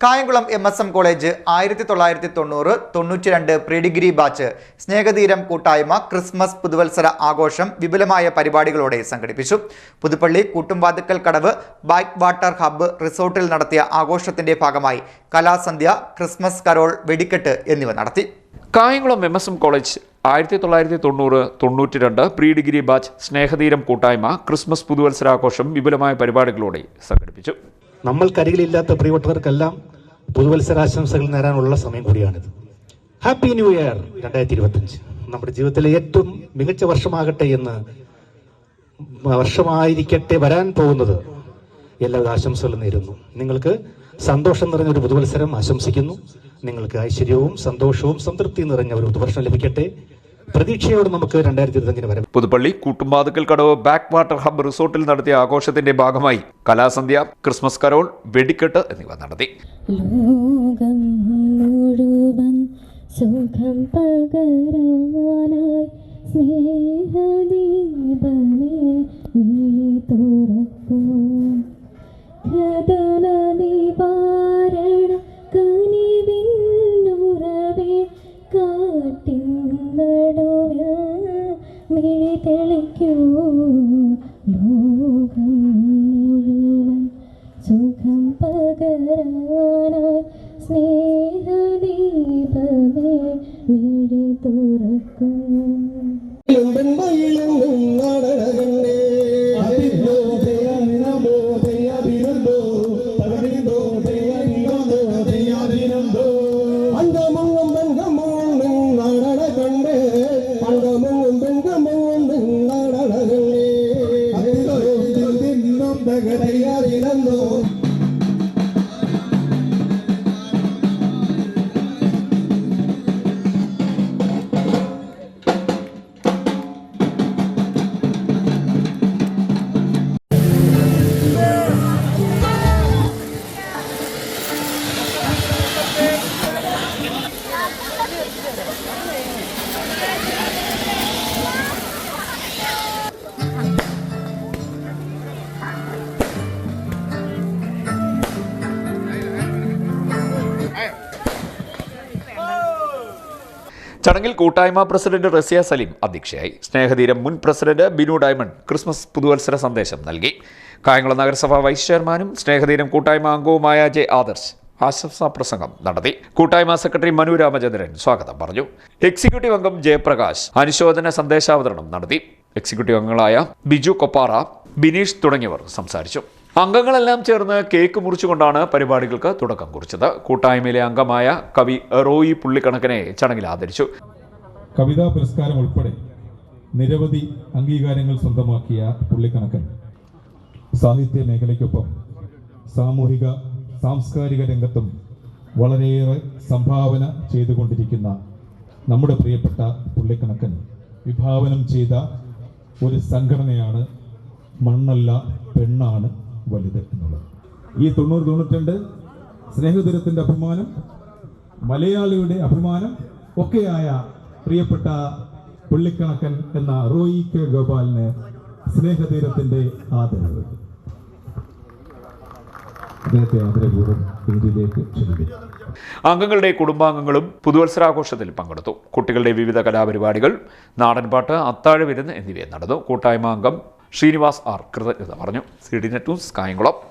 Kayamkulam MSM college 1990-92 pre degree batch Snehatheeram കൂട്ടായ്മ Christmas പുതുവത്സര ആഘോഷം വിപുലമായ പരിപാടികളോടെ സംഘടിപ്പിച്ചു. പുതുപ്പള്ളി കൂട്ടുംവാതുക്കൽ കടവ് ബാക്ക് വാട്ടർ ഹബ്ബ് റിസോർട്ടിൽ നടത്തിയ ആഘോഷത്തിന്റെ ഭാഗമായി കലാസന്ധ്യ, ക്രിസ്മസ് കരോൾ, വെടിക്കെട്ട് എന്നിവ നടത്തി. Kayamkulam MSM college 1990-92 pre degree batch Snehatheeram കൂട്ടായ്മ ക്രിസ്മസ് പുതുവത്സരാഘോഷം വിപുലമായ പരിപാടികളോടെ സംഘടിപ്പിച്ചു. നമ്മൾക്കരികിലില്ലാത്ത പ്രിയപ്പെട്ടവർക്കെല്ലാം പുതുവത്സരാശംസകൾ നേരാനുള്ള സമയം കൂടിയാണിത്. Happy new year 2025. നമ്മുടെ ജീവിതത്തിലെ ഏറ്റവും മികച്ച വർഷമാകട്ടെ എന്ന് വർഷമായിരിക്കട്ടെ വരാൻ പോകുന്നത് എല്ലാവിധ ആശംസകളും നേരുന്നു. നിങ്ങൾക്ക് സന്തോഷം നിറഞ്ഞ ഒരു പുതുവത്സരം ആശംസിക്കുന്നു. നിങ്ങൾക്ക് ഐശ്വര്യവും സന്തോഷവും സംതൃപ്തി നിറഞ്ഞ ഒരു പുതുവർഷം ലഭിക്കട്ടെ. പ്രതീക്ഷയോട് നമുക്ക് 2025 വരാം. പുതുപ്പള്ളി കൂട്ടുംവാതുക്കൽ കടവ് ബാക്ക് വാട്ടർ ഹബ്ബ് റിസോർട്ടിൽ നടത്തിയ ആഘോഷത്തിന്റെ ഭാഗമായി കലാസന്ധ്യ, ക്രിസ്മസ് കരോൾ, വെടിക്കെട്ട് എന്നിവ നടത്തി. ലോകം മുഴുവൻ സുഖം പകരാനായി സ്നേഹദീപമേ നീ തുറക്കൂ. ഖദന നിവാരണ കനിവിന്നുറവേ കാട്ടിൻ നടുവിൽ മിഴി തെളിക്കൂ. ലോകം മുഴുവൻ സുഖം പകരാനായി സ്നേഹദീപമേ മിഴി തുറക്കൂ. ചടങ്ങിൽ കൂട്ടായ്മ പ്രസിഡന്റ് റസിയ സലീം അധ്യക്ഷയായി. സ്നേഹതീരം മുൻ പ്രസിഡന്റ് ബിനു ഡയമണ്ട് ക്രിസ്മസ് പുതുവത്സര സന്ദേശം നൽകി. കായംകുളം നഗരസഭ വൈസ് ചെയർമാനും സ്നേഹതീരം കൂട്ടായ്മ അംഗവുമായ ജെ ആദർശ് ആശംസാ പ്രസംഗം നടത്തി. കൂട്ടായ്മ സെക്രട്ടറി മനു രാമചന്ദ്രൻ സ്വാഗതം പറഞ്ഞു. എക്സിക്യൂട്ടീവ് അംഗം ജയപ്രകാശ് അനുശോചന സന്ദേശാവതരണം നടത്തി. എക്സിക്യൂട്ടീവ് അംഗങ്ങളായ ബിജു കൊപ്പാറ, ബിനീഷ് തുടങ്ങിയവർ സംസാരിച്ചു. അംഗങ്ങളെല്ലാം ചേർന്ന് കേക്ക് മുറിച്ചുകൊണ്ടാണ് പരിപാടികൾക്ക് തുടക്കം കുറിച്ചത്. കൂട്ടായ്മയിലെ അംഗമായ കവി റോയി പുള്ളിക്കണക്കിനെ ചടങ്ങിൽ ആദരിച്ചു. കവിതാ പുരസ്കാരം ഉൾപ്പെടെ നിരവധി അംഗീകാരങ്ങൾ സ്വന്തമാക്കിയ പുള്ളിക്കണക്കൻ സാഹിത്യ മേഖലയ്ക്കൊപ്പം സാമൂഹിക സാംസ്കാരിക രംഗത്തും വളരെയേറെ സംഭാവന ചെയ്തുകൊണ്ടിരിക്കുന്ന നമ്മുടെ പ്രിയപ്പെട്ട പുള്ളിക്കണക്കൻ വിഭാവനം ചെയ്ത ഒരു സംഘടനയാണ് മണ്ണല്ല പെണ്ണാണ് വലുത് എന്നുള്ളത്. ഈ 90-92 സ്നേഹതീരത്തിൻ്റെ അഭിമാനം, മലയാളിയുടെ അഭിമാനം ഒക്കെയായ പ്രിയപ്പെട്ട പുള്ളിക്കണക്കൻ എന്ന റോയി കെ ഗോപാലിന് സ്നേഹതീരത്തിൻ്റെ ആദരവ്. അദ്ദേഹത്തെ ആദരപൂർവ്വം വേദിയിലേക്ക് ക്ഷണിക്കുന്നു. അംഗങ്ങളുടെ കുടുംബാംഗങ്ങളും പുതുവത്സരാഘോഷത്തിൽ പങ്കെടുത്തു. കുട്ടികളുടെ വിവിധ കലാപരിപാടികൾ, നാടൻപാട്ട്, അത്താഴ വിരുന്ന് എന്നിവയെ നടന്നു. കൂട്ടായ്മ അംഗം ശ്രീനിവാസ് ആർ കൃതജ്ഞത പറഞ്ഞു. CDNet news, Kayamkulam.